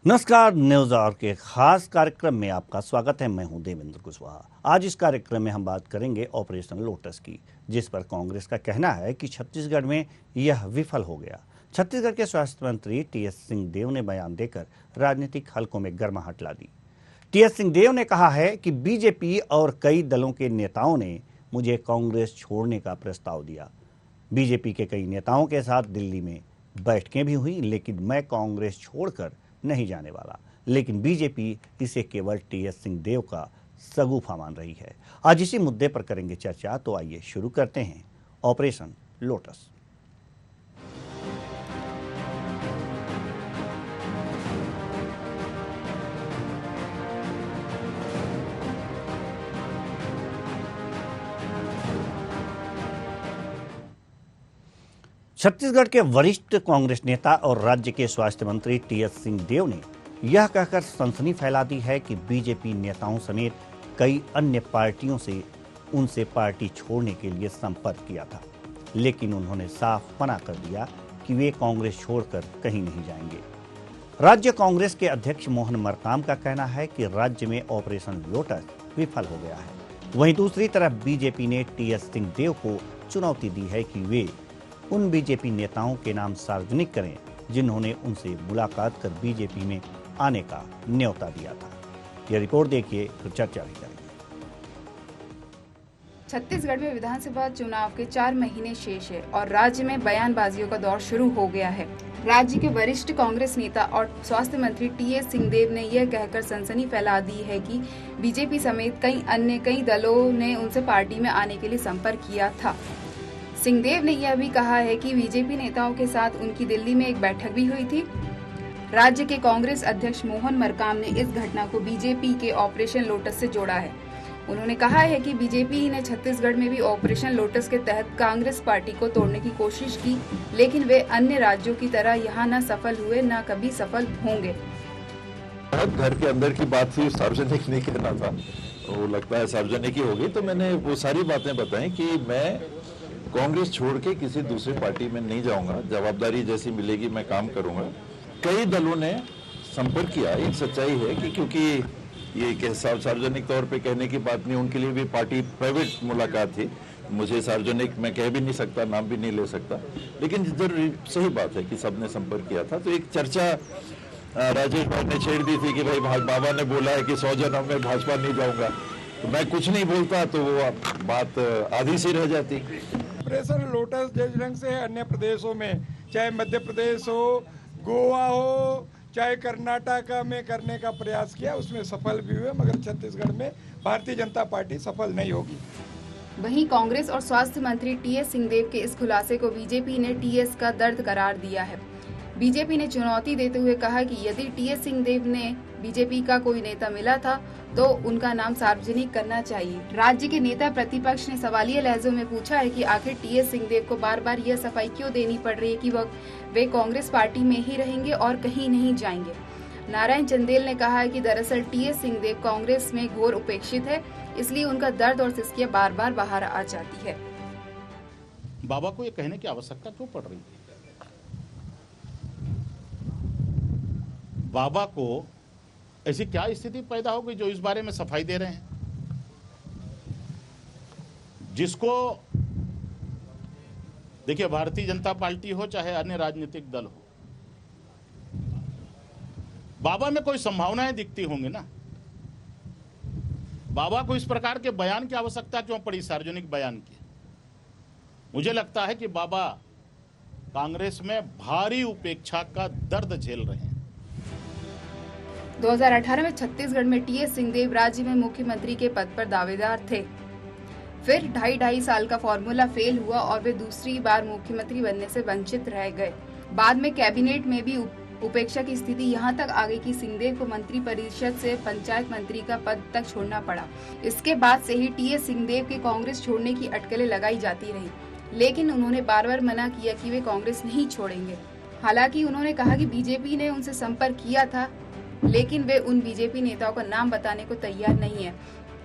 नमस्कार, news our के खास कार्यक्रम में आपका स्वागत है। मैं हूं देवेंद्र कुशवाहा। आज इस कार्यक्रम में हम बात करेंगे ऑपरेशन लोटस की, जिस पर कांग्रेस का कहना है कि छत्तीसगढ़ में यह विफल हो गया। छत्तीसगढ़ के स्वास्थ्य मंत्री टीएस सिंहदेव ने बयान देकर राजनीतिक हलकों में गर्माहट ला दी। टीएस सिंहदेव ने कहा है कि बीजेपी और कई दलों के नेताओं ने मुझे कांग्रेस छोड़ने का प्रस्ताव दिया। बीजेपी के कई नेताओं के साथ दिल्ली में बैठकें भी हुई, लेकिन मैं कांग्रेस छोड़कर नहीं जाने वाला। लेकिन बीजेपी इसे केवल टीएस सिंहदेव का सगुफा मान रही है। आज इसी मुद्दे पर करेंगे चर्चा, तो आइए शुरू करते हैं ऑपरेशन लोटस। छत्तीसगढ़ के वरिष्ठ कांग्रेस नेता और राज्य के स्वास्थ्य मंत्री टीएस सिंहदेव ने यह कहकर सनसनी फैला दी है कि बीजेपी नेताओं समेत कई अन्य पार्टियों से उनसे पार्टी छोड़ने के लिए संपर्क किया था, लेकिन उन्होंने साफ मना कर दिया कि वे कांग्रेस छोड़कर कहीं नहीं जाएंगे। राज्य कांग्रेस के अध्यक्ष मोहन मरकाम का कहना है कि राज्य में ऑपरेशन लोटस विफल हो गया है। वहीं दूसरी तरफ बीजेपी ने टीएस सिंहदेव को चुनौती दी है कि वे उन बीजेपी नेताओं के नाम सार्वजनिक करें जिन्होंने उनसे मुलाकात कर बीजेपी में आने का न्योता दिया था। यह रिपोर्ट देखिए, फिर चर्चा भी करेंगे। छत्तीसगढ़ में विधानसभा चुनाव के 4 महीने शेष है और राज्य में बयानबाजियों का दौर शुरू हो गया है। राज्य के वरिष्ठ कांग्रेस नेता और स्वास्थ्य मंत्री टीएस सिंहदेव ने यह कहकर सनसनी फैला दी है कि बीजेपी समेत कई दलों ने उनसे पार्टी में आने के लिए संपर्क किया था। सिंहदेव ने यह भी कहा है कि बीजेपी नेताओं के साथ उनकी दिल्ली में एक बैठक भी हुई थी। राज्य के कांग्रेस अध्यक्ष मोहन मरकाम ने इस घटना को बीजेपी के ऑपरेशन लोटस से जोड़ा है। उन्होंने कहा है कि बीजेपी ने छत्तीसगढ़ में भी ऑपरेशन लोटस के तहत कांग्रेस पार्टी को तोड़ने की कोशिश की, लेकिन वे अन्य राज्यों की तरह यहाँ न सफल हुए, न कभी सफल होंगे। घर के अंदर की बात थी, सार्वजनिक नहीं कहना था। वो लगता है सार्वजनिक ही होगी, तो मैंने वो सारी बातें बताई कि मैं कांग्रेस छोड़ के किसी दूसरी पार्टी में नहीं जाऊंगा। जवाबदारी जैसी मिलेगी मैं काम करूंगा। कई दलों ने संपर्क किया। एक सच्चाई है कि क्योंकि ये सार्वजनिक तौर पे कहने की बात नहीं, उनके लिए भी पार्टी प्राइवेट मुलाकात थी। मुझे सार्वजनिक मैं कह भी नहीं सकता, नाम भी नहीं ले सकता, लेकिन जरूर सही बात है कि सबने संपर्क किया था। तो एक चर्चा राजेश भाई ने छेड़ दी थी कि भाई बाबा ने बोला है कि 100 जनों में भाजपा नहीं जाऊंगा, तो मैं कुछ नहीं बोलता, तो वो बात आधी सी रह जाती। ऑपरेशन लोटस जिस ढंग से अन्य प्रदेशों में, चाहे मध्य प्रदेश हो, गोवा हो, चाहे कर्नाटक में करने का प्रयास किया, उसमें सफल भी हुए, मगर छत्तीसगढ़ में भारतीय जनता पार्टी सफल नहीं होगी। वहीं कांग्रेस और स्वास्थ्य मंत्री टीएस सिंहदेव के इस खुलासे को बीजेपी ने टीएस का दर्द करार दिया है। बीजेपी ने चुनौती देते हुए कहा कि यदि टीएस सिंहदेव ने बीजेपी का कोई नेता मिला था तो उनका नाम सार्वजनिक करना चाहिए। राज्य के नेता प्रतिपक्ष ने सवालिया लहजों में पूछा है कि आखिर टीएस सिंहदेव को बार बार यह सफाई क्यों देनी पड़ रही है कि वे कांग्रेस पार्टी में ही रहेंगे और कहीं नहीं जाएंगे। नारायण चंदेल ने कहा है कि दरअसल टीएस सिंहदेव कांग्रेस में घोर उपेक्षित है, इसलिए उनका दर्द और सिसकियां बार बार बाहर आ जाती है। बाबा को ये कहने की आवश्यकता क्यों पड़ रही है? बाबा को ऐसी क्या स्थिति पैदा हो गई जो इस बारे में सफाई दे रहे हैं? जिसको देखिए, भारतीय जनता पार्टी हो चाहे अन्य राजनीतिक दल हो, बाबा में कोई संभावनाएं दिखती होंगी ना। बाबा को इस प्रकार के बयान की आवश्यकता क्यों पड़ी, सार्वजनिक बयान की? मुझे लगता है कि बाबा कांग्रेस में भारी उपेक्षा का दर्द झेल रहे हैं। 2018 में छत्तीसगढ़ में टीएस सिंहदेव राज्य में मुख्यमंत्री के पद पर दावेदार थे। फिर ढाई साल का फॉर्मूला फेल हुआ और वे दूसरी बार मुख्यमंत्री बनने से वंचित रह गए। बाद में कैबिनेट में भी उपेक्षा की स्थिति यहाँ तक आ गई कि सिंहदेव को मंत्री परिषद से पंचायत मंत्री का पद तक छोड़ना पड़ा। इसके बाद से ही टीएस सिंहदेव के कांग्रेस छोड़ने की अटकलें लगाई जाती रही, लेकिन उन्होंने बार बार मना किया कि वे कांग्रेस नहीं छोड़ेंगे। हालांकि उन्होंने कहा कि बीजेपी ने उनसे संपर्क किया था, लेकिन वे उन बीजेपी नेताओं का नाम बताने को तैयार नहीं है।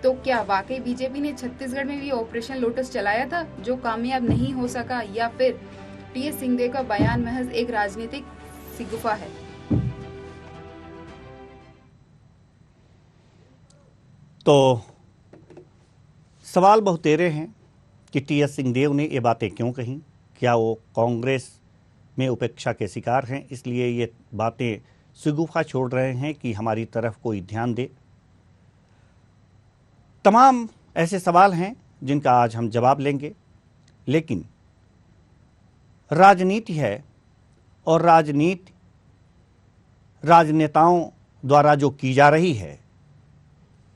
तो क्या वाकई बीजेपी ने छत्तीसगढ़ में भी ऑपरेशन लोटस चलाया था जो कामयाब नहीं हो सका, या फिर टीएस सिंहदेव का बयान महज एक राजनीतिक सिगुफा है? तो सवाल बहुतेरे हैं कि टीएस सिंहदेव ने ये बातें क्यों कहीं। क्या वो कांग्रेस में उपेक्षा के शिकार हैं, इसलिए ये बातें शिगुफा छोड़ रहे हैं कि हमारी तरफ कोई ध्यान दे। तमाम ऐसे सवाल हैं जिनका आज हम जवाब लेंगे, लेकिन राजनीति है और राजनीति राजनेताओं द्वारा जो की जा रही है,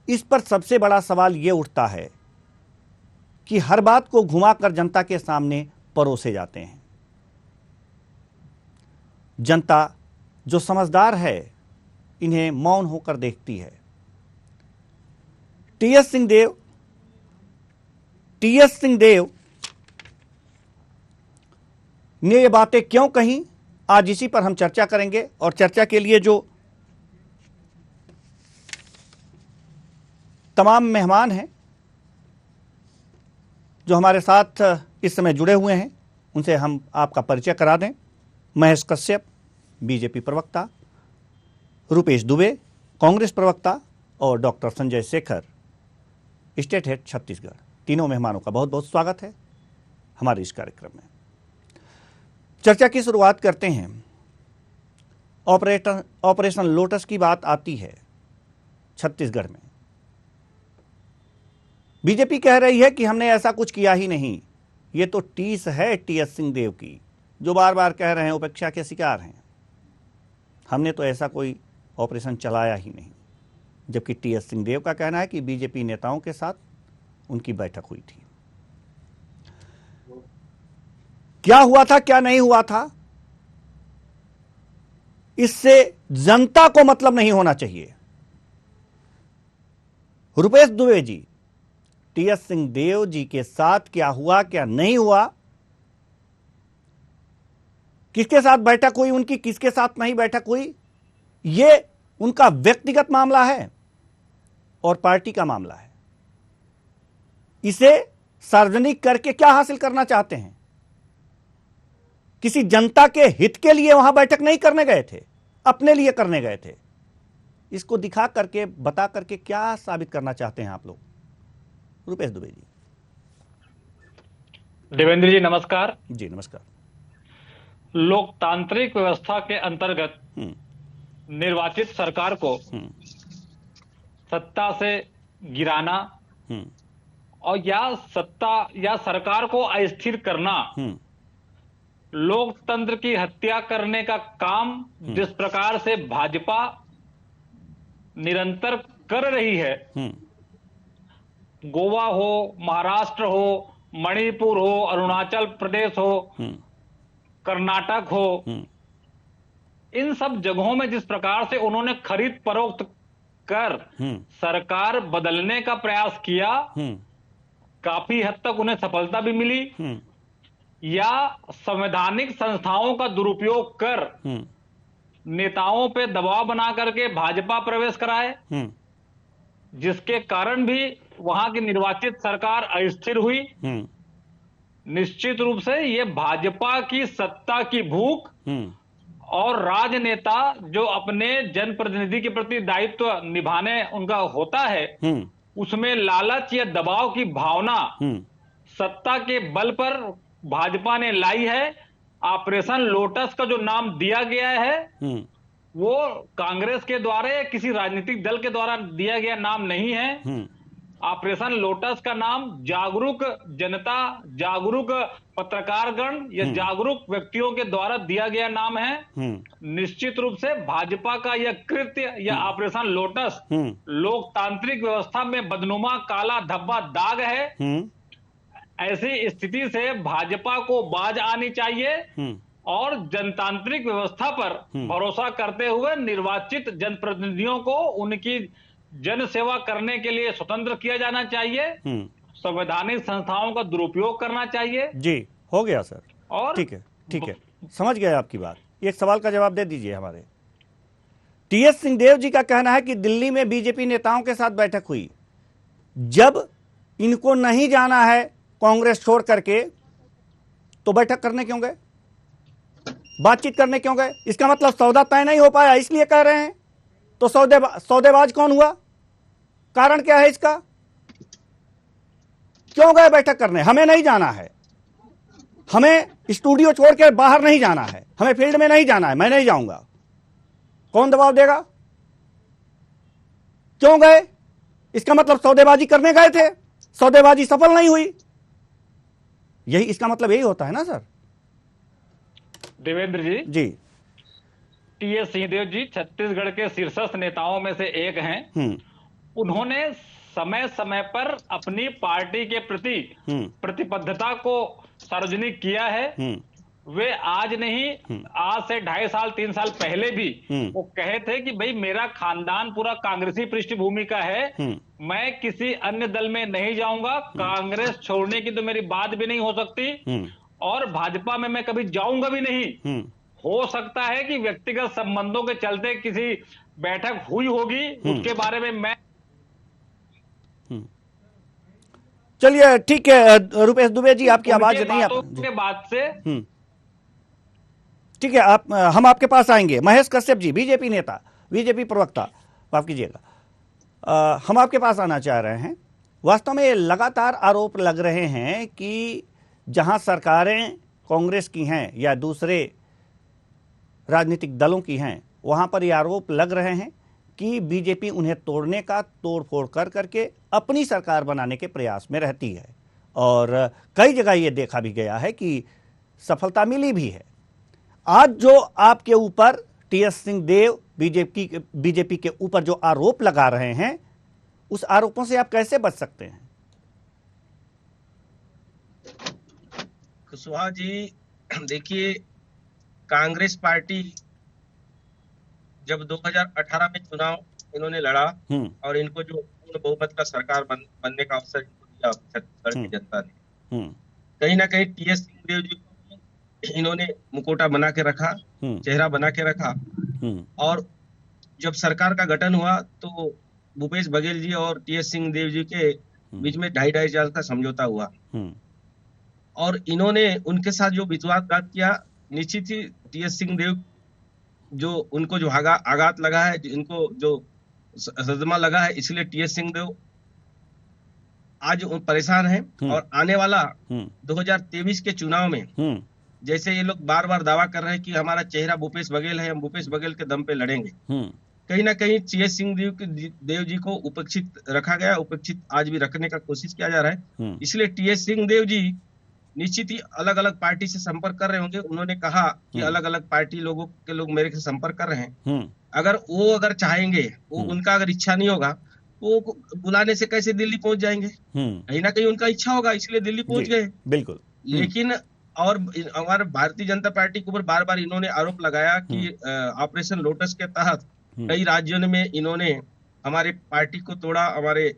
इस पर सबसे बड़ा सवाल ये उठता है कि हर बात को घुमाकर जनता के सामने परोसे जाते हैं। जनता जो समझदार है इन्हें मौन होकर देखती है। टीएस सिंहदेव ने ये बातें क्यों कहीं, आज इसी पर हम चर्चा करेंगे। और चर्चा के लिए जो तमाम मेहमान हैं जो हमारे साथ इस समय जुड़े हुए हैं, उनसे हम आपका परिचय करा दें। महेश कश्यप, बीजेपी प्रवक्ता, रुपेश दुबे, कांग्रेस प्रवक्ता, और doctor Sanjay Shekhar, state head Chhattisgarh. तीनों मेहमानों का बहुत बहुत स्वागत है हमारे इस कार्यक्रम में। चर्चा की शुरुआत करते हैं। ऑपरेशन लोटस की बात आती है छत्तीसगढ़ में। बीजेपी कह रही है कि हमने ऐसा कुछ किया ही नहीं। ये तो टीस है टीएस सिंहदेव की, जो बार बार कह रहे हैं उपेक्षा के शिकार हैं। हमने तो ऐसा कोई ऑपरेशन चलाया ही नहीं। जबकि टीएस सिंहदेव का कहना है कि बीजेपी नेताओं के साथ उनकी बैठक हुई थी। क्या हुआ था, क्या नहीं हुआ था, इससे जनता को मतलब नहीं होना चाहिए। रुपेश दुबे जी, टीएस सिंहदेव जी के साथ क्या हुआ, क्या नहीं हुआ, किसके साथ बैठक हुई उनकी, किसके साथ नहीं बैठक हुई, ये उनका व्यक्तिगत मामला है और पार्टी का मामला है। इसे सार्वजनिक करके क्या हासिल करना चाहते हैं? किसी जनता के हित के लिए वहां बैठक नहीं करने गए थे, अपने लिए करने गए थे। इसको दिखा करके, बता करके क्या साबित करना चाहते हैं आप लोग? रुपेश दुबे जी। देवेंद्र जी नमस्कार। जी नमस्कार। लोकतांत्रिक व्यवस्था के अंतर्गत निर्वाचित सरकार को सत्ता से गिराना और या सरकार को अस्थिर करना लोकतंत्र की हत्या करने का काम जिस प्रकार से भाजपा निरंतर कर रही है, गोवा हो, महाराष्ट्र हो, मणिपुर हो, अरुणाचल प्रदेश हो, कर्नाटक हो, इन सब जगहों में जिस प्रकार से उन्होंने खरीद फरोख्त कर सरकार बदलने का प्रयास किया, काफी हद तक उन्हें सफलता भी मिली, या संवैधानिक संस्थाओं का दुरुपयोग कर नेताओं पे दबाव बना करके भाजपा प्रवेश कराए, जिसके कारण भी वहां की निर्वाचित सरकार अस्थिर हुई। निश्चित रूप से ये भाजपा की सत्ता की भूख और राजनेता जो अपने जनप्रतिनिधि के प्रति दायित्व निभाने उनका होता है, उसमें लालच या दबाव की भावना सत्ता के बल पर भाजपा ने लाई है। ऑपरेशन लोटस का जो नाम दिया गया है वो कांग्रेस के द्वारा या किसी राजनीतिक दल के द्वारा दिया गया नाम नहीं है। ऑपरेशन लोटस का नाम जागरूक जनता, जागरूक पत्रकारगण या जागरूक व्यक्तियों के द्वारा दिया गया नाम है। निश्चित रूप से भाजपा का यह कृत्य या ऑपरेशन लोटस लोकतांत्रिक व्यवस्था में बदनुमा काला धब्बा दाग है। ऐसी स्थिति से भाजपा को बाज आनी चाहिए और जनतांत्रिक व्यवस्था पर भरोसा करते हुए निर्वाचित जनप्रतिनिधियों को उनकी जन सेवा करने के लिए स्वतंत्र किया जाना चाहिए। संवैधानिक संस्थाओं का दुरुपयोग करना चाहिए। जी हो गया सर। और ठीक है, समझ गए आपकी बात। एक सवाल का जवाब दे दीजिए हमारे। टीएस सिंहदेव जी का कहना है कि दिल्ली में बीजेपी नेताओं के साथ बैठक हुई। जब इनको नहीं जाना है कांग्रेस छोड़ करके तो बैठक करने क्यों गए, बातचीत करने क्यों गए? इसका मतलब सौदा तय नहीं हो पाया इसलिए कह रहे हैं। तो सौदेबाज कौन हुआ? कारण क्या है इसका? क्यों गए बैठक करने? हमें नहीं जाना है, हमें स्टूडियो छोड़ के बाहर नहीं जाना है, हमें फील्ड में नहीं जाना है, मैं नहीं जाऊंगा। कौन दबाव देगा? क्यों गए? इसका मतलब सौदेबाजी करने गए थे, सौदेबाजी सफल नहीं हुई, यही इसका मतलब यही होता है ना सर? देवेंद्र जी, जी। टीएस सिंहदेव जी छत्तीसगढ़ के शीर्षस्थ नेताओं में से एक हैं। उन्होंने समय समय पर अपनी पार्टी के प्रति प्रतिबद्धता को सार्वजनिक किया है। वे आज नहीं, आज से 2.5 साल 3 साल पहले भी वो कहे थे कि भाई मेरा खानदान पूरा कांग्रेसी पृष्ठभूमि का है, मैं किसी अन्य दल में नहीं जाऊंगा, कांग्रेस छोड़ने की तो मेरी बात भी नहीं हो सकती और भाजपा में मैं कभी जाऊंगा भी नहीं। हो सकता है कि व्यक्तिगत संबंधों के चलते किसी बैठक हुई होगी, उसके बारे में मैं चलिए ठीक है रुपेश दुबे जी, आपकी आवाज नहीं आ के बाद से ठीक है, आप हम आपके पास आएंगे। महेश कश्यप जी, बीजेपी नेता, बीजेपी प्रवक्ता, माफ कीजिएगा, हम आपके पास आना चाह रहे हैं। वास्तव में लगातार आरोप लग रहे हैं कि जहां सरकारें कांग्रेस की हैं या दूसरे राजनीतिक दलों की हैं, वहां पर ये आरोप लग रहे हैं कि बीजेपी उन्हें तोड़ने का, तोड़फोड़ कर करके अपनी सरकार बनाने के प्रयास में रहती है और कई जगह ये देखा भी गया है कि सफलता मिली भी है। आज जो आपके ऊपर टीएस सिंहदेव बीजेपी के ऊपर जो आरोप लगा रहे हैं, उस आरोपों से आप कैसे बच सकते हैं? कुशवाहा जी, देखिए, कांग्रेस पार्टी जब 2018 में चुनाव इन्होंने लड़ा और इनको जो पूर्ण बहुमत का सरकार बनने का अवसर दिया छत्तीसगढ़ की जनता ने, कहीं ना कहीं टीएस सिंहदेव जी को इन्होंने मुकोटा बना के रखा, चेहरा बना के रखा और जब सरकार का गठन हुआ तो भूपेश बघेल जी और टीएस सिंहदेव जी के बीच में 2.5 साल का समझौता हुआ और इन्होंने उनके साथ जो विश्वासघात किया, निश्चित ही टीएस सिंहदेव जो उनको जो आघात लगा है, इनको जो सदमा लगा है, इसलिए टीएस सिंहदेव आज परेशान हैं और आने वाला 2023 के चुनाव में जैसे ये लोग बार बार दावा कर रहे हैं कि हमारा चेहरा भूपेश बघेल है, हम भूपेश बघेल के दम पे लड़ेंगे, कहीं ना कहीं टीएस सिंहदेव जी को उपेक्षित रखा गया, उपेक्षित आज भी रखने का कोशिश किया जा रहा है। इसलिए टीएस सिंहदेव जी निश्चित ही अलग अलग पार्टी से संपर्क कर रहे होंगे। उन्होंने कहा कि अलग अलग पार्टी लोग मेरे से संपर्क कर रहे हैं। अगर चाहेंगे, वो उनका अगर इच्छा नहीं होगा तो वो बुलाने से कैसे दिल्ली पहुंच जाएंगे? कहीं ना कहीं उनका इच्छा होगा, इसलिए दिल्ली पहुंच गए। बिल्कुल। लेकिन और हमारे भारतीय जनता पार्टी के ऊपर बार बार इन्होंने आरोप लगाया कि ऑपरेशन लोटस के तहत कई राज्यों में इन्होंने हमारे पार्टी को तोड़ा, हमारे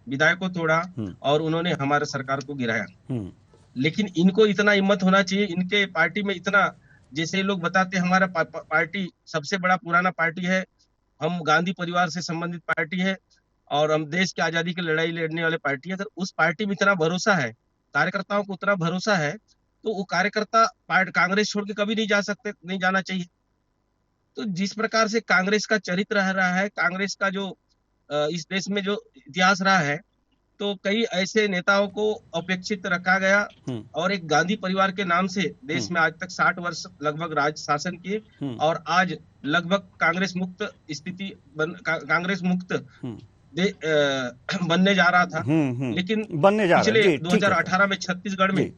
विधायक को तोड़ा और उन्होंने हमारे सरकार को गिराया। लेकिन इनको इतना हिम्मत होना चाहिए, इनके पार्टी में इतना, जैसे ये लोग बताते हैं हमारा पार्टी सबसे बड़ा पुराना पार्टी है, हम गांधी परिवार से संबंधित पार्टी है और हम देश की आजादी की लड़ाई लड़ने वाले पार्टी है। अगर उस पार्टी में इतना भरोसा है, कार्यकर्ताओं को उतना भरोसा है, तो वो कार्यकर्ता कांग्रेस छोड़ के कभी नहीं जा सकते, नहीं जाना चाहिए। तो जिस प्रकार से कांग्रेस का चरित्र रहा है, कांग्रेस का जो इस देश में जो इतिहास रहा है, तो कई ऐसे नेताओं को अपेक्षित रखा गया और एक गांधी परिवार के नाम से देश में आज तक 60 वर्ष लगभग राज शासन किए और आज लगभग कांग्रेस मुक्त स्थिति कांग्रेस मुक्त बनने जा रहा था। लेकिन पिछले 2018 में छत्तीसगढ़ में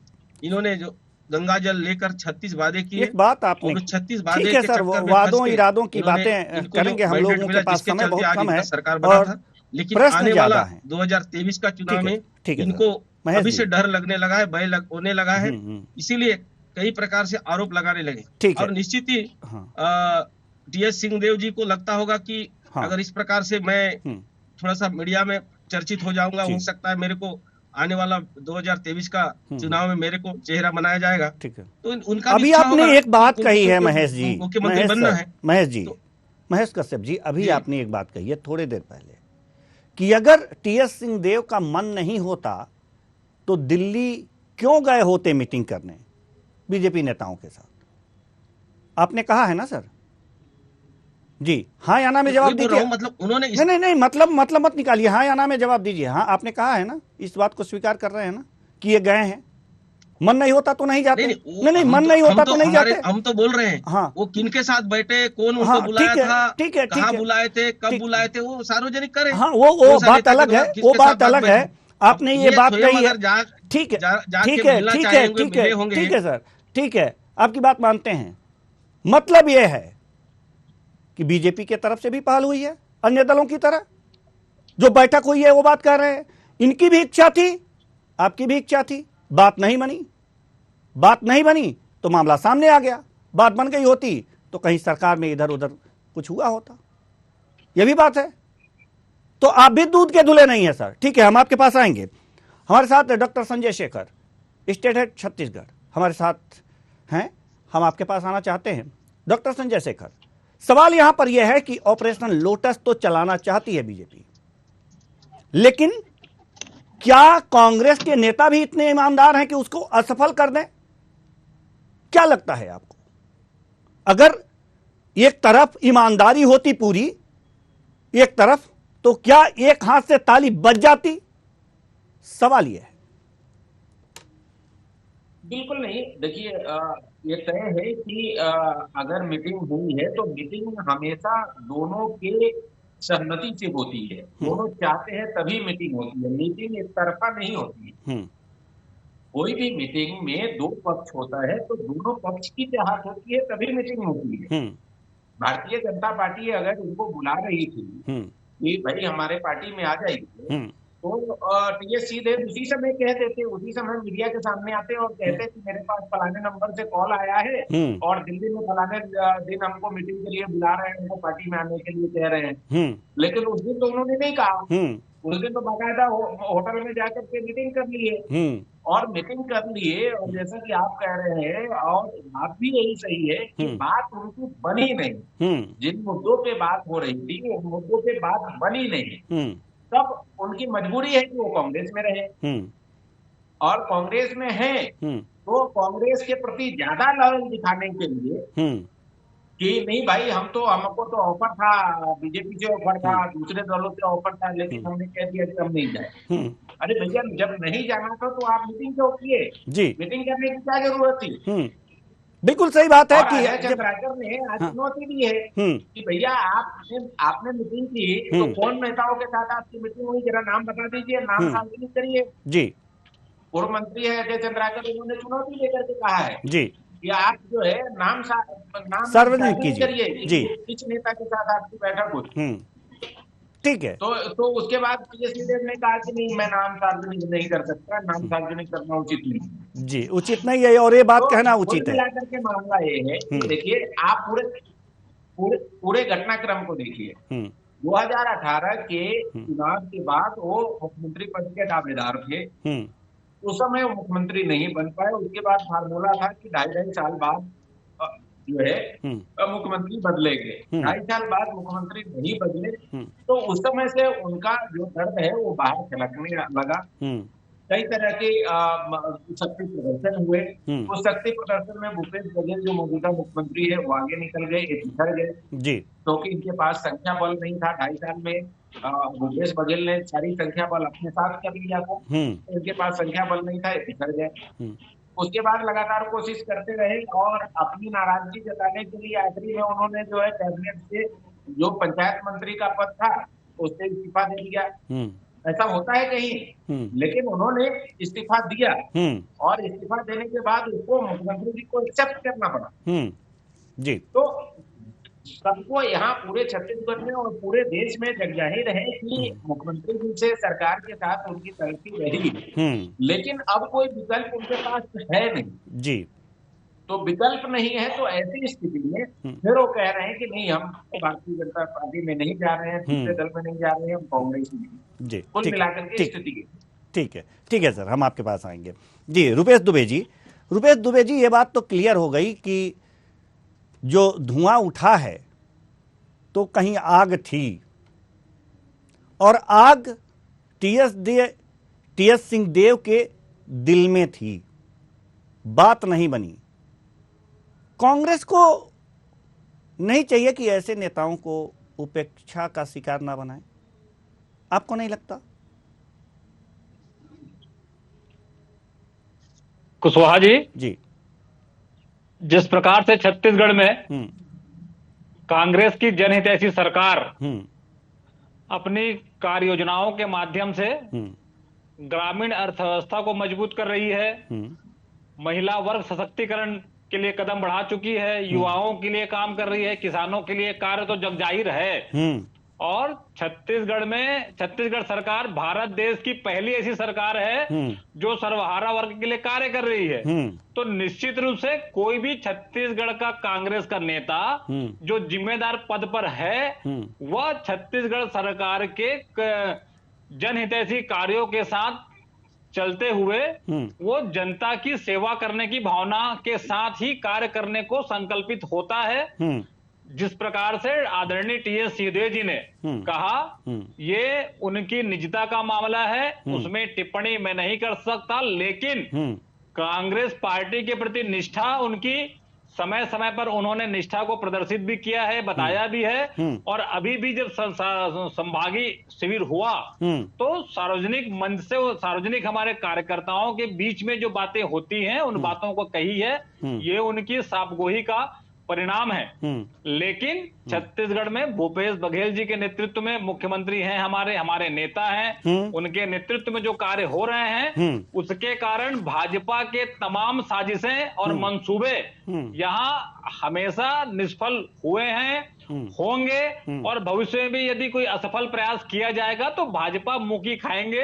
इन्होंने जो गंगा जल लेकर 36 वादे किए। एक बात आपने, 36 वादे ठीक है सर, वादों इरादों की बातें करेंगे, हम लोगों के पास समय बहुत कम है सरकार बना था। लेकिन आने वाला 2023 का चुनाव में इनको अभी से डर लगने लगा है, भय होने लगा है, इसीलिए कई प्रकार से आरोप लगाने लगे। और निश्चित ही टीएस सिंहदेव जी को लगता होगा कि अगर इस प्रकार से मैं थोड़ा सा मीडिया में चर्चित हो जाऊंगा, हो सकता है मेरे को आने वाला 2023 का चुनाव में मेरे को चेहरा बनाया जाएगा। ठीक है, तो उनका अभी आपने एक बात कही है महेश जी, मुख्यमंत्री बनना है। महेश कश्यप जी, अभी आपने एक बात कही है थोड़ी देर पहले कि अगर टीएस सिंहदेव का मन नहीं होता तो दिल्ली क्यों गए होते मीटिंग करने बीजेपी नेताओं के साथ? आपने कहा है ना सर, जी, हाँ या ना में जवाब वही बोल रहा दीजिए। हूं, मतलब उन्होंने नहीं, मतलब मत निकालिए, हाँ या ना में जवाब दीजिए। हाँ, आपने कहा है ना, इस बात को स्वीकार कर रहे हैं ना कि ये गए हैं, मन नहीं होता तो नहीं जाते। नहीं, मन नहीं होता तो नहीं जाते। हम तो बोल रहे हैं, हाँ, वो किनके साथ बैठे, कौन उनको हाँ, बुलाया था, ठीक है, कहाँ बुलाए थे, कब ठीक। बुलाए थे, वो सार्वजनिक करें। हाँ, वो कौन सा बात नेता अलग के है, साथ वो किसके साथ बात अलग है। अब आपने ये बात स्वयं कही है, अगर ठीक है, जाके ठीक है, मिलना ठीक है, चाहे होंगे, ठीक मिले है, होंगे। ठीक है सर, ठीक है, आपकी बात मानते हैं। मतलब ये है कि बीजेपी की तरफ से भी पहल हुई है, अन्य दलों की तरह जो बैठक हुई है वो बात कर रहे हैं। इनकी भी इच्छा थी, आपकी भी इच्छा थी, बात नहीं बनी। बात नहीं बनी तो मामला सामने आ गया। बात बन गई होती तो कहीं सरकार में इधर उधर कुछ हुआ होता। यह भी बात है। तो आप भी दूध के धुले नहीं है सर। ठीक है, हम आपके पास आएंगे। हमारे साथ doctor Sanjay Shekhar, state head Chhattisgarh, हमारे साथ हैं। हम आपके पास आना चाहते हैं। डॉक्टर संजय शेखर, सवाल यहां पर यह है कि ऑपरेशन लोटस तो चलाना चाहती है बीजेपी, लेकिन क्या कांग्रेस के नेता भी इतने ईमानदार हैं कि उसको असफल कर दें? क्या लगता है आपको? अगर एक तरफ ईमानदारी होती पूरी, एक तरफ, तो क्या एक हाथ से ताली बज जाती? सवाल यह है। बिल्कुल नहीं। देखिए, ये तय है कि अगर मीटिंग हुई है तो मीटिंग हमेशा दोनों के सहमति से होती है। दोनों चाहते हैं तभी मीटिंग होती है। मीटिंग एक तरफा नहीं होती है। कोई भी मीटिंग में दो पक्ष होता है तो दोनों पक्ष की चाहत होती है तभी मीटिंग होती है। भारतीय जनता पार्टी अगर उनको बुला रही थी कि भाई हमारे पार्टी में आ जाइए, तो टीएस सीधे उसी समय कह देते, उसी समय मीडिया के सामने आते और कहते कि मेरे पास फलाने नंबर से कॉल आया है और दिल्ली में फलाने दिन हमको मीटिंग के लिए बुला रहे हैं, हमको पार्टी में आने के लिए कह रहे हैं। लेकिन उस दिन तो उन्होंने नहीं कहा। उस दिन तो बाकायदा होटल में जाकर के मीटिंग कर लिए और मीटिंग कर लिए। और जैसा कि आप कह रहे हैं और बात भी यही सही है कि बात उनकी बनी नहीं। जिन मुद्दों पे बात हो रही थी उन मुद्दों पे बात बनी नहीं। तब उनकी मजबूरी है कि वो कांग्रेस में रहे और कांग्रेस में है तो कांग्रेस के प्रति ज्यादा लड़ाई दिखाने के लिए कि नहीं भाई हमको तो ऑफर था, बीजेपी से ऑफर था, दूसरे दलों से ऑफर था, लेकिन हमने कह दिया कि हम नहीं जाए। अरे भैया, जब नहीं जाना था तो आप मीटिंग क्यों किए? मीटिंग करने की क्या जरूरत थी? बिल्कुल सही बात है कि अजय चंद्राकर ने आज चुनौती दी है कि भैया आपने मीटिंग की तो कौन नेताओं के साथ आपकी मीटिंग हुई, जरा नाम बता दीजिए, नाम सार्वजनिक करिए। जी, पूर्व मंत्री है अजय चंद्राकर, उन्होंने चुनौती लेकर के कहा है जी कि आप जो है नाम सार्वजनिक कीजिए। जी, किस नेता के साथ आपकी बैठक हुई। ठीक है। तो उसके बाद टीएस ने कहा कि नहीं, मैं नाम सार्वजनिक नहीं कर सकता, नाम सार्वजनिक करना उचित नहीं। जी, उचित नहीं है और ये बात कहना उचित है। मिलाकर के मामला ये है कि देखिए, आप पूरे घटनाक्रम को देखिए। 2018 के चुनाव के बाद वो मुख्यमंत्री पद के दावेदार थे। उस समय वो मुख्यमंत्री नहीं बन पाए। उसके बाद फार्मूला था कि 2.5 साल बाद जो है मुख्यमंत्री बदलेंगे। 2.5 साल बाद मुख्यमंत्री नहीं बदले तो उस समय से उनका जो दर्द है वो बाहर छलकने लगा। कई तरह के शक्ति प्रदर्शन हुए। उस शक्ति प्रदर्शन में भूपेश बघेल जो मौजूदा मुख्यमंत्री है वो आगे निकल गए, पिछड़ गए क्योंकि इनके पास संख्या बल नहीं था। 2.5 साल में भूपेश बघेल ने सारी संख्या बल अपने साथ कर लिया था। इनके पास संख्या बल नहीं था, ये पिछड़ गए। उसके बाद लगातार कोशिश करते रहे और अपनी नाराजगी जताने के लिए आखिरी में उन्होंने जो है कैबिनेट से जो पंचायत मंत्री का पद था उससे इस्तीफा दे दिया। ऐसा होता है कहीं, लेकिन उन्होंने इस्तीफा दिया और इस्तीफा देने के बाद उसको मुख्यमंत्री जी को एक्सेप्ट करना पड़ा। जी, तो सबको यहाँ पूरे छत्तीसगढ़ में और पूरे देश में जग जाहिर है कि मुख्यमंत्री जी से सरकार के साथ उनकी तरक्की रही, लेकिन अब कोई विकल्प उनके पास है नहीं। जी, तो विकल्प नहीं है तो ऐसी स्थिति में फिर वो कह रहे हैं कि नहीं, हम भारतीय जनता पार्टी में नहीं जा रहे हैं, दूसरे दल में नहीं जा रहे हैं, हम कांग्रेस में। जी, कुल मिलाकर के स्थिति ठीक है सर, हम आपके पास आएंगे। जी, रुपेश दुबे जी, ये बात तो क्लियर हो गई कि जो धुआं उठा है तो कहीं आग थी और आग टीएस सिंहदेव के दिल में थी, बात नहीं बनी। कांग्रेस को नहीं चाहिए कि ऐसे नेताओं को उपेक्षा का शिकार ना बनाएं? आपको नहीं लगता? कुशवाहा जी, जिस प्रकार से छत्तीसगढ़ में कांग्रेस की जनहितैषी सरकार अपनी कार्य योजनाओं के माध्यम से ग्रामीण अर्थव्यवस्था को मजबूत कर रही है, महिला वर्ग सशक्तिकरण के लिए कदम बढ़ा चुकी है, युवाओं के लिए काम कर रही है, किसानों के लिए कार्य तो जग जाहिर है। और छत्तीसगढ़ सरकार भारत देश की पहली ऐसी सरकार है जो सर्वहारा वर्ग के लिए कार्य कर रही है। तो निश्चित रूप से कोई भी छत्तीसगढ़ का कांग्रेस का नेता जो जिम्मेदार पद पर है वह छत्तीसगढ़ सरकार के जनहितैषी कार्यों के साथ चलते हुए वो जनता की सेवा करने की भावना के साथ ही कार्य करने को संकल्पित होता है। जिस प्रकार से आदरणीय टीएस सिंहदेव जी ने कहा, ये उनकी निजता का मामला है, उसमें टिप्पणी मैं नहीं कर सकता, लेकिन कांग्रेस पार्टी के प्रति निष्ठा उनकी समय समय पर उन्होंने निष्ठा को प्रदर्शित भी किया है, बताया भी है। और अभी भी जब संभागीय शिविर हुआ तो सार्वजनिक मंच से सार्वजनिक हमारे कार्यकर्ताओं के बीच में जो बातें होती हैं उन बातों को कही है, ये उनकी साफगोही का परिणाम है। लेकिन छत्तीसगढ़ में भूपेश बघेल जी के नेतृत्व में मुख्यमंत्री हैं, हमारे नेता हैं, उनके नेतृत्व में जो कार्य हो रहे हैं उसके कारण भाजपा के तमाम साजिशें और मंसूबे यहाँ हमेशा निष्फल हुए हैं, होंगे, और भविष्य में भी यदि कोई असफल प्रयास किया जाएगा तो भाजपा मुंह खाएंगे।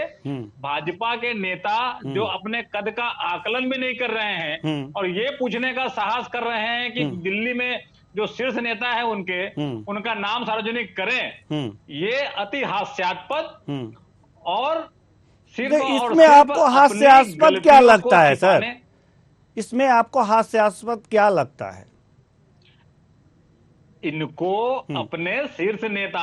भाजपा के नेता जो अपने कद का आकलन भी नहीं कर रहे हैं और ये पूछने का साहस कर रहे हैं कि दिल्ली में जो शीर्ष नेता है उनका नाम सार्वजनिक करें, ये अति हास्यास्पद और इसमें आपको हास्यास्पद क्या लगता है सर? इसमें आपको हास्यास्पद क्या लगता है? इनको अपने शीर्ष नेता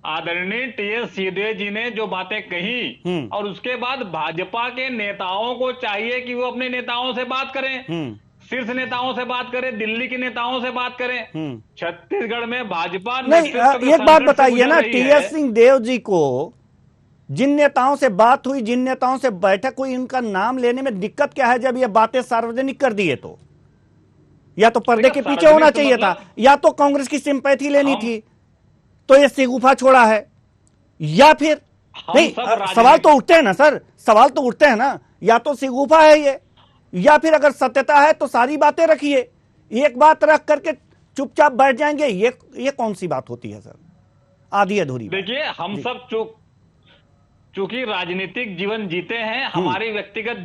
आदरणीय टीएस सिंहदेव जी ने जो बातें कही और उसके बाद भाजपा के नेताओं को चाहिए कि वो अपने नेताओं से बात करें, शीर्ष नेताओं से बात करें, दिल्ली के नेताओं से बात करें। छत्तीसगढ़ में भाजपा नहीं, एक बात बताइए ना, टीएस सिंहदेव जी को जिन नेताओं से बात हुई, जिन नेताओं से बैठक हुई, उनका नाम लेने में दिक्कत क्या है? जब ये बातें सार्वजनिक कर दिए तो या तो पर्दे के पीछे होना चाहिए था, या तो कांग्रेस की सिंपैथी लेनी थी, तो ये सिगुफा छोड़ा है, या फिर नहीं। सवाल तो उठते हैं ना सर, सवाल तो उठते हैं ना, या तो सिगुफा है ये, या फिर अगर सत्यता है तो सारी बातें रखिए, एक बात रख करके चुपचाप बैठ जाएंगे, ये कौन सी बात होती है सर? आधी अधूरी। देखिए, हम सब चूंकि राजनीतिक जीवन जीते हैं, हमारे व्यक्तिगत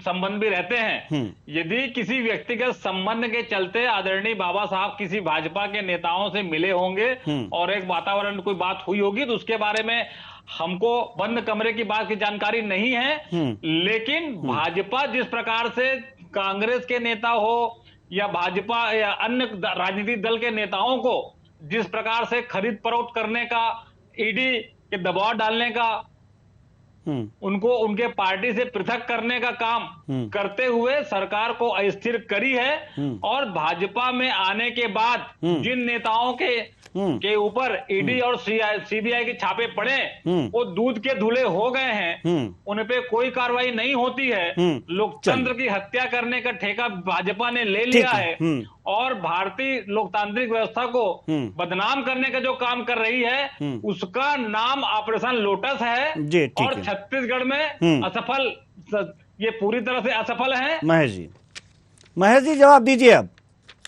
संबंध भी रहते हैं। यदि किसी व्यक्तिगत संबंध के चलते आदरणीय बाबा साहब किसी भाजपा के नेताओं से मिले होंगे और एक वातावरण कोई बात हुई होगी, तो उसके बारे में हमको बंद कमरे की बात की जानकारी नहीं है। लेकिन भाजपा जिस प्रकार से कांग्रेस के नेता हो या भाजपा या अन्य राजनीतिक दल के नेताओं को जिस प्रकार से खरीद फरोख्त करने का, ईडी के दबाव डालने का, उनको उनके पार्टी से पृथक करने का काम करते हुए सरकार को अस्थिर करी है। और भाजपा में आने के बाद जिन नेताओं के ऊपर ईडी और सीबीआई के छापे पड़े, वो दूध के धुले हो गए हैं, उन पे कोई कार्रवाई नहीं होती है। लोकतंत्र की हत्या करने का ठेका भाजपा ने ले लिया है और भारतीय लोकतांत्रिक व्यवस्था को बदनाम करने का जो काम कर रही है उसका नाम ऑपरेशन लोटस है। और छत्तीसगढ़ में असफल, ये पूरी तरह से असफल है। महेश जी जवाब दीजिए, अब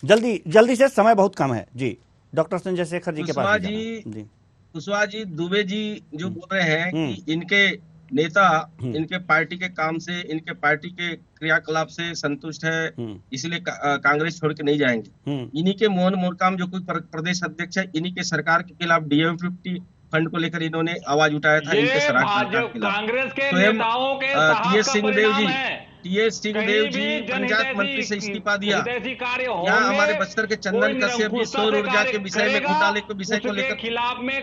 जल्दी से, समय बहुत कम है जी। डॉक्टर संजय शेखर जी के पास जी। कुशवाहा जी, दुबे जी जो बोल रहे हैं कि इनके नेता इनके पार्टी के काम से, इनके पार्टी के क्रियाकलाप से संतुष्ट है, इसलिए कांग्रेस छोड़ के नहीं जाएंगे। इन्हीं के मोहन मोरकाम जो कोई प्रदेश अध्यक्ष है, इन्हीं के सरकार के खिलाफ DAM50 फंड को लेकर इन्होंने आवाज उठाया था। इनके कांग्रेस के नेताओं के टीएस सिंहदेव जी टीएस सिंहदेव जी पंचायत मंत्री से इस्तीफा दिया, यहाँ हमारे बस्तर के चंदन कश्यप जी सौर ऊर्जा के विषय में घोटाले के विषय को लेकर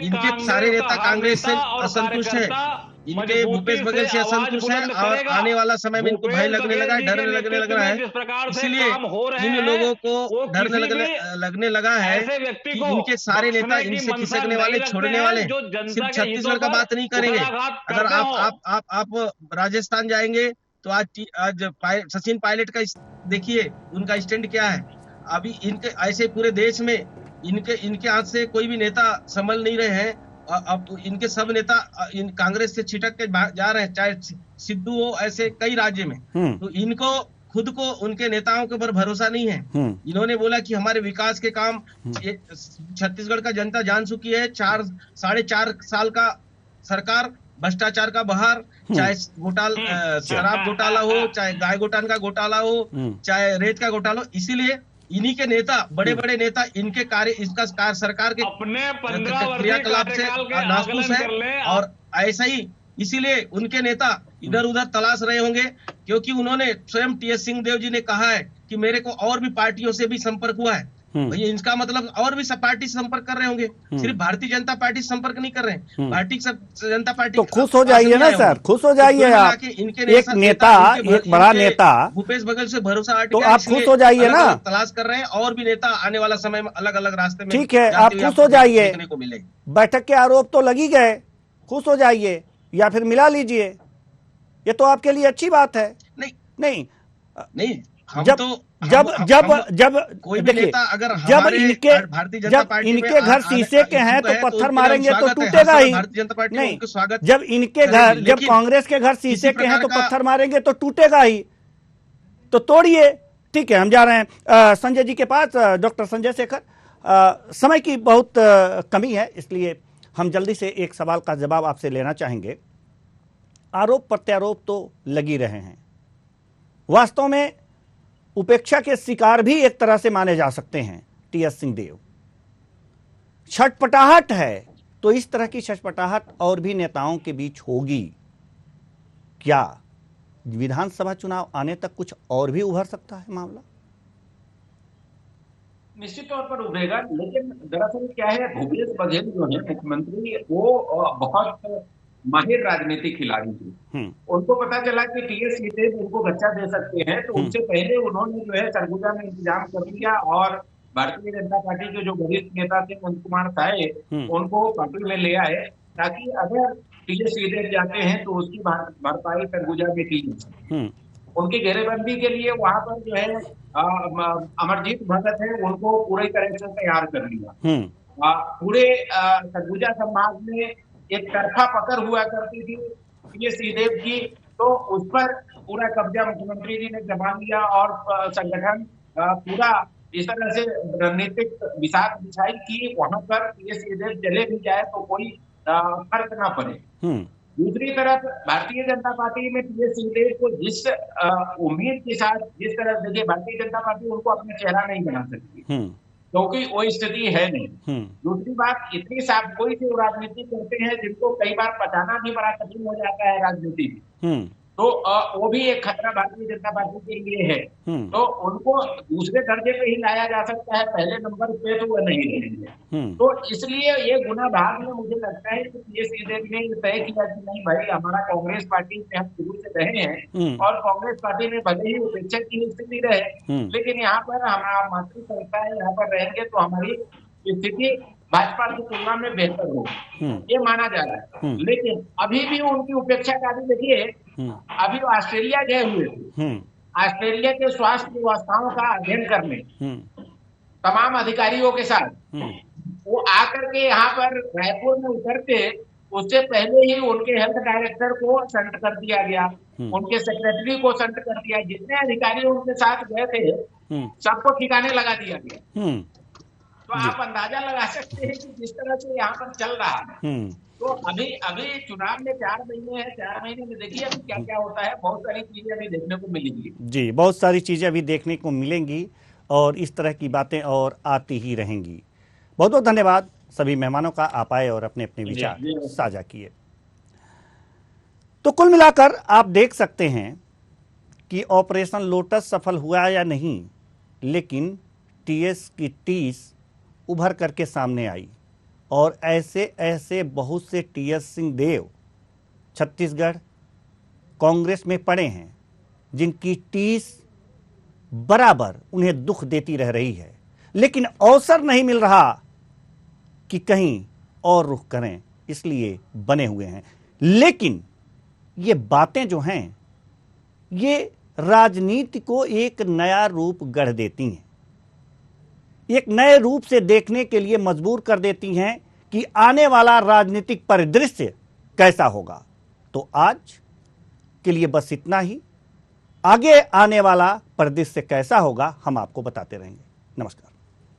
इनके सारे नेता कांग्रेस से असंतुष्ट है, इनके भूपेश बघेल से असंतुष्ट है और आने वाला समय में इनको भय लगने लगा है, डर लगने लग रहा है। इसलिए इन लोगों को डर लगने लगा है कि इनके सारे नेता इनसे खिसकने वाले, छोड़ने वाले, सिर्फ छत्तीसगढ़ का बात नहीं करेंगे। अगर आप राजस्थान जाएंगे तो आज सचिन पायलट का देखिए उनका स्टैंड क्या है। अभी इनके ऐसे पूरे देश में इनके हाथ से कोई भी नेता संभल नहीं रहे हैं। अब इनके सब नेता कांग्रेस से छिटक के जा रहे हैं, चाहे सिद्धू हो, ऐसे कई राज्य में। तो इनको खुद को उनके नेताओं के ऊपर भरोसा नहीं है। इन्होंने बोला कि हमारे विकास के काम छत्तीसगढ़ का जनता जान चुकी है। 4.5 साल का सरकार भ्रष्टाचार का बहार, चाहे शराब घोटाला हो, चाहे गाय गोटान का घोटाला हो, चाहे रेत का घोटाला हो। इसीलिए इन्हीं के नेता, बड़े बड़े नेता इनके इसका सरकार के क्रियाकलाप से नाखुश है और ऐसा ही इसीलिए उनके नेता इधर उधर तलाश रहे होंगे, क्योंकि उन्होंने स्वयं टीएस सिंहदेव जी ने कहा है कि मेरे को और भी पार्टियों से भी संपर्क हुआ है। भैया इनका मतलब और भी सब पार्टी से संपर्क कर रहे होंगे, सिर्फ भारतीय जनता पार्टी से संपर्क नहीं कर रहे हैं। भारतीय जनता पार्टी तो खुश हो जाइए ना सर, खुश हो जाइए आप। एक नेता, एक बड़ा नेता भूपेश बघेल से भरोसा तो आप खुश हो जाइए ना। तलाश कर रहे हैं और भी नेता आने वाला समय में अलग अलग रास्ते में, ठीक है, आप खुश हो जाइए। बैठक के आरोप तो लगी गए, खुश हो जाइए या फिर मिला लीजिए, ये तो आपके लिए अच्छी बात है। नहीं जब कोई भी नेता अगर जब इनके घर शीशे के हैं तो पत्थर मारेंगे तो टूटेगा ही नहीं। जब इनके घर, जब कांग्रेस के घर शीशे के हैं तो पत्थर मारेंगे तो टूटेगा ही, तो तोड़िए। ठीक है, हम जा रहे हैं संजय जी के पास। डॉक्टर संजय शेखर, समय की बहुत कमी है, इसलिए हम जल्दी से एक सवाल का जवाब आपसे लेना चाहेंगे। आरोप प्रत्यारोप तो लगी रहे हैं, वास्तव में उपेक्षा के शिकार भी एक तरह से माने जा सकते हैं टीएस सिंहदेव। छटपटाहट है, तो इस तरह की छटपटाहट और भी नेताओं के बीच होगी क्या? विधानसभा चुनाव आने तक कुछ और भी उभर सकता है मामला? निश्चित तौर पर उभरेगा, लेकिन दरअसल क्या है, भूपेश बघेल जो है मुख्यमंत्री, वो बहुत माहिर राजनीतिक खिलाड़ी थे। उनको पता चला कि टीएस सिंहदेव उनको बच्चा दे सकते हैं, तो उससे पहले उन्होंने जो है सरगुजा में इंतजाम कर लिया और भारतीय जनता पार्टी के जो वरिष्ठ नेता थे नंद कुमार साहे, उनको पार्टी में ले आए, ताकि अगर टीएस सिंहदेव जाते हैं तो उसकी भरपाई सरगुजा में की जा सके। उनकी घेरेबंदी के लिए वहां पर जो है अमरजीत भगत है, उनको पूरी तरह से तैयार कर लिया। पूरे सरगुजा संभाग में एक तरफा पकड़ हुआ करती थी टीएस सिंहदेव की, तो उस पर पूरा कब्जा मुख्यमंत्री जी ने जमा लिया और संगठन पूरा इस तरह से रणनीतिक विषाद बिछाई कि वहां पर टीएस सिंहदेव चले भी जाए तो कोई फर्क ना पड़े। दूसरी तरफ भारतीय जनता पार्टी में टीएस सिंहदेव को जिस उम्मीद के साथ, जिस तरह देखिए, भारतीय जनता पार्टी उनको अपना चेहरा नहीं बना सकती क्योंकि वो स्थिति है नहीं। दूसरी बात, इतनी साफ कोई से राजनीति करते हैं जिनको कई बार पचाना भी बड़ा कठिन हो जाता है राजनीति में, तो वो भी एक खतरा भारतीय जनता पार्टी के लिए है। तो उनको दूसरे दर्जे पे ही लाया जा सकता है, पहले नंबर पे तो वो नहीं रहेंगे। तो इसलिए ये गुना भाग में मुझे लगता है कि टीएस सिंहदेव ने तय किया कि नहीं भाई, हमारा कांग्रेस पार्टी में हम शुरू से रहे हैं और कांग्रेस पार्टी में भले ही उपेक्षा की स्थिति रहे, लेकिन यहाँ पर हमारा मातृ संस्था है, यहाँ पर रहेंगे तो हमारी स्थिति भाजपा की तुलना में बेहतर हो, ये माना जा रहा है। लेकिन अभी भी उनकी उपेक्षा का भी देखिए, अभी वो ऑस्ट्रेलिया गए हुए थे, ऑस्ट्रेलिया के स्वास्थ्य व्यवस्थाओं का अध्ययन करने तमाम अधिकारियों के साथ, वो आकर के यहाँ पर रायपुर में उतरते, उससे पहले ही उनके हेल्थ डायरेक्टर को संट कर दिया गया, उनके सेक्रेटरी को संट कर दिया, जितने अधिकारी उनके साथ गए थे सबको ठिकाने लगा दिया गया। तो आप अंदाजा लगा सकते हैं कि जिस तरह से यहाँ पर चल रहा है। तो अभी चुनाव में 4 महीने हैं, 4 महीने में देखिए अभी क्या क्या होता है, बहुत सारी चीजें अभी देखने को मिलेंगी। जी, बहुत सारी चीजें अभी देखने को मिलेंगी और इस तरह की बातें और आती ही रहेंगी। बहुत बहुत धन्यवाद सभी मेहमानों का, आप आए और अपने अपने विचार साझा किए। तो कुल मिलाकर आप देख सकते हैं कि ऑपरेशन लोटस सफल हुआ या नहीं, लेकिन टीएस की टीस उभर करके सामने आई और ऐसे ऐसे बहुत से टीएस सिंहदेव छत्तीसगढ़ कांग्रेस में पड़े हैं जिनकी टीस बराबर उन्हें दुख देती रह रही है, लेकिन अवसर नहीं मिल रहा कि कहीं और रुख करें, इसलिए बने हुए हैं। लेकिन ये बातें जो हैं ये राजनीति को एक नया रूप गढ़ देती हैं, एक नए रूप से देखने के लिए मजबूर कर देती हैं कि आने वाला राजनीतिक परिदृश्य कैसा होगा। तो आज के लिए बस इतना ही। आगे आने वाला परिदृश्य कैसा होगा हम आपको बताते रहेंगे। नमस्कार।